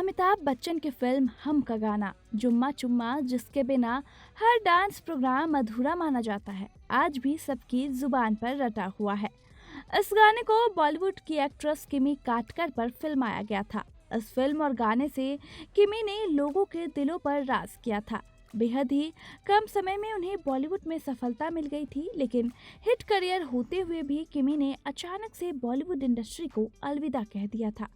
अमिताभ बच्चन की फिल्म हम का गाना जुम्मा चुम्मा, जिसके बिना हर डांस प्रोग्राम अधूरा माना जाता है, आज भी सबकी जुबान पर रटा हुआ है। इस गाने को बॉलीवुड की एक्ट्रेस किमी काटकर पर फिल्माया गया था। इस फिल्म और गाने से किमी ने लोगों के दिलों पर राज किया था। बेहद ही कम समय में उन्हें बॉलीवुड में सफलता मिल गई थी, लेकिन हिट करियर होते हुए भी किमी ने अचानक से बॉलीवुड इंडस्ट्री को अलविदा कह दिया था।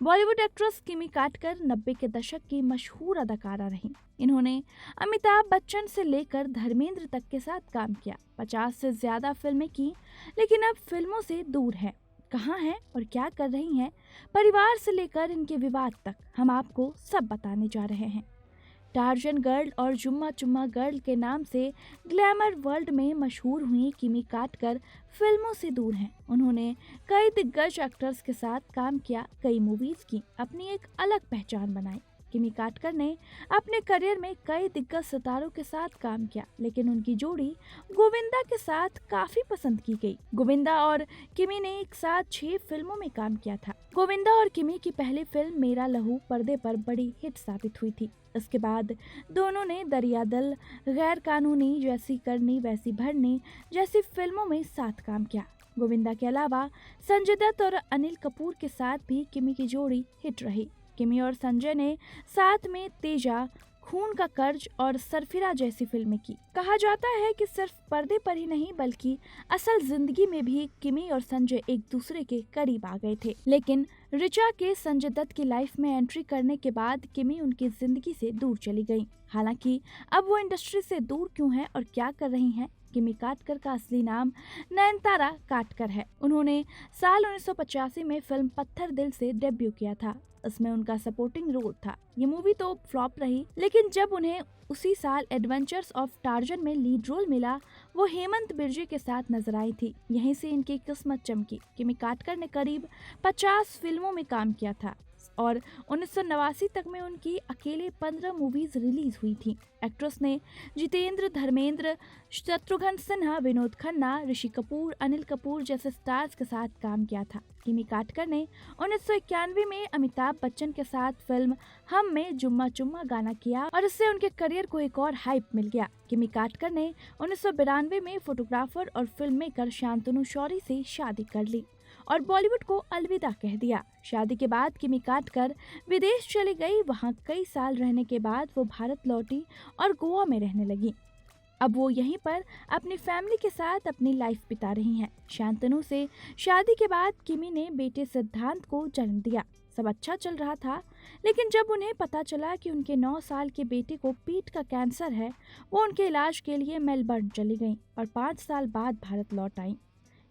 बॉलीवुड एक्ट्रेस किमी काटकर 90 के दशक की मशहूर अदाकारा रहीं। इन्होंने अमिताभ बच्चन से लेकर धर्मेंद्र तक के साथ काम किया, 50 से ज्यादा फिल्में की, लेकिन अब फिल्मों से दूर हैं। कहाँ हैं और क्या कर रही हैं, परिवार से लेकर इनके विवाद तक हम आपको सब बताने जा रहे हैं। टार्जन गर्ल और जुम्मा चुम्मा गर्ल के नाम से ग्लैमर वर्ल्ड में मशहूर हुई किमी काटकर फिल्मों से दूर हैं। उन्होंने कई दिग्गज एक्टर्स के साथ काम किया, कई मूवीज की, अपनी एक अलग पहचान बनाई। किमी काटकर ने अपने करियर में कई दिग्गज सितारों के साथ काम किया, लेकिन उनकी जोड़ी गोविंदा के साथ काफी पसंद की गई। गोविंदा और किमी ने एक साथ 6 फिल्मों में काम किया था। गोविंदा और किमी की पहली फिल्म मेरा लहू पर्दे पर बड़ी हिट साबित हुई थी। इसके बाद दोनों ने दरिया दिल, गैर कानूनी, जैसी करनी वैसी भरनी जैसी फिल्मों में साथ काम किया। गोविंदा के अलावा संजय दत्त और अनिल कपूर के साथ भी किमी की जोड़ी हिट रही। किमी और संजय ने साथ में तेजा, खून का कर्ज और सरफिरा जैसी फिल्में की। कहा जाता है कि सिर्फ पर्दे पर ही नहीं बल्कि असल जिंदगी में भी किमी और संजय एक दूसरे के करीब आ गए थे। लेकिन ऋचा के संजय दत्त की लाइफ में एंट्री करने के बाद किमी उनकी जिंदगी से दूर चली गयी। हालांकि अब वो इंडस्ट्री से दूर क्यों हैं और क्या कर रही हैं? किमी काटकर का असली नाम नयनतारा काटकर है। उन्होंने साल 1985 में फिल्म पत्थर दिल से डेब्यू किया था। इसमें उनका सपोर्टिंग रोल था। ये मूवी तो फ्लॉप रही, लेकिन जब उन्हें उसी साल एडवेंचर्स ऑफ टार्जन में लीड रोल मिला, वो हेमंत बिरजे के साथ नजर आई थी। यहीं से इनकी किस्मत चमकी। किमी काटकर ने करीब 50 फिल्मों में काम किया था और 1989 तक में उनकी अकेले 15 मूवीज रिलीज हुई थी। एक्ट्रेस ने जितेंद्र, धर्मेंद्र, शत्रुघ्न सिन्हा, विनोद खन्ना, ऋषि कपूर, अनिल कपूर जैसे स्टार्स के साथ काम किया था। किमी काटकर ने 1991 में अमिताभ बच्चन के साथ फिल्म हम में जुम्मा चुम्मा गाना किया और इससे उनके करियर को एक और हाइप मिल गया। किमी काटकर ने 1992 में फोटोग्राफर और फिल्म मेकर शांतनु शौरी से शादी कर ली और बॉलीवुड को अलविदा कह दिया। शादी के बाद किमी काटकर विदेश चली गई। वहां कई साल रहने के बाद वो भारत लौटी और गोवा में रहने लगी। अब वो यहीं पर अपनी फैमिली के साथ अपनी लाइफ बिता रही हैं। शांतनु से शादी के बाद किमी ने बेटे सिद्धांत को जन्म दिया। सब अच्छा चल रहा था, लेकिन जब उन्हें पता चला कि उनके 9 साल के बेटे को पीठ का कैंसर है, वो उनके इलाज के लिए मेलबर्न चली गईं और 5 साल बाद भारत लौट आईं।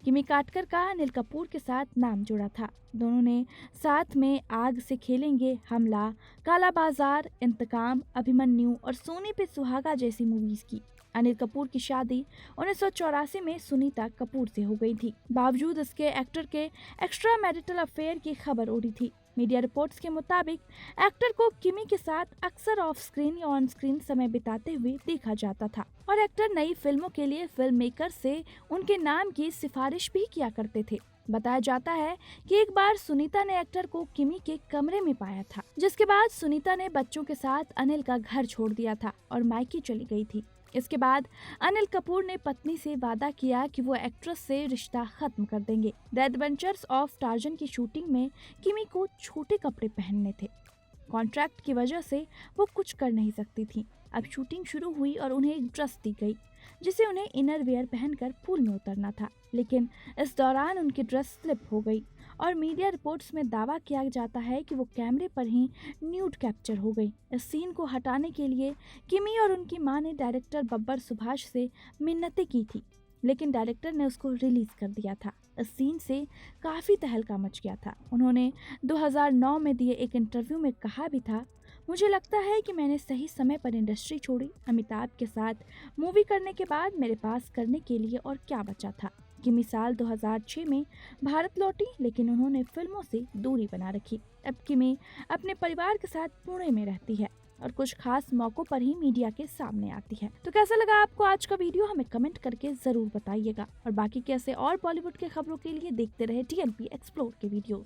किमी काटकर का अनिल कपूर के साथ नाम जुड़ा था। दोनों ने साथ में आग से खेलेंगे, हमला, काला बाजार, इंतकाम, अभिमन्यु और सोने पे सुहागा जैसी मूवीज की। अनिल कपूर की शादी 1984 में सुनीता कपूर से हो गई थी। बावजूद इसके एक्टर के एक्स्ट्रा मैरिटल अफेयर की खबर उड़ी थी। मीडिया रिपोर्ट्स के मुताबिक एक्टर को किमी के साथ अक्सर ऑफ स्क्रीन या ऑन स्क्रीन समय बिताते हुए देखा जाता था और एक्टर नई फिल्मों के लिए फिल्म मेकर से उनके नाम की सिफारिश भी किया करते थे। बताया जाता है कि एक बार सुनीता ने एक्टर को किमी के कमरे में पाया था, जिसके बाद सुनीता ने बच्चों के साथ अनिल का घर छोड़ दिया था और मायके चली गई थी। इसके बाद अनिल कपूर ने पत्नी से वादा किया कि वो एक्ट्रेस से रिश्ता खत्म कर देंगे। द एडवेंचर्स ऑफ टार्जन की शूटिंग में किमी को छोटे कपड़े पहनने थे। कॉन्ट्रैक्ट की वजह से वो कुछ कर नहीं सकती थी। अब शूटिंग शुरू हुई और उन्हें एक ड्रेस दी गई, जिसे उन्हें इनर वेयर पहनकर पूल में उतरना था, लेकिन इस दौरान उनकी ड्रेस स्लिप हो गई और मीडिया रिपोर्ट्स में दावा किया जाता है कि वो कैमरे पर ही न्यूड कैप्चर हो गई। इस सीन को हटाने के लिए किमी और उनकी मां ने डायरेक्टर बब्बर सुभाष से मिन्नतें की थी, लेकिन डायरेक्टर ने उसको रिलीज कर दिया था। इस सीन से काफ़ी तहलका मच गया था। उन्होंने 2009 में दिए एक इंटरव्यू में कहा भी था, मुझे लगता है कि मैंने सही समय पर इंडस्ट्री छोड़ी। अमिताभ के साथ मूवी करने के बाद मेरे पास करने के लिए और क्या बचा था। किमी साल 2006 में भारत लौटी, लेकिन उन्होंने फिल्मों से दूरी बना रखी। अब किमी अपने परिवार के साथ पुणे में रहती है और कुछ खास मौकों पर ही मीडिया के सामने आती है। तो कैसा लगा आपको आज का वीडियो, हमें कमेंट करके जरूर बताइएगा और बाकी कैसे और बॉलीवुड के खबरों के लिए देखते रहे TNP एक्सप्लोर के वीडियोस।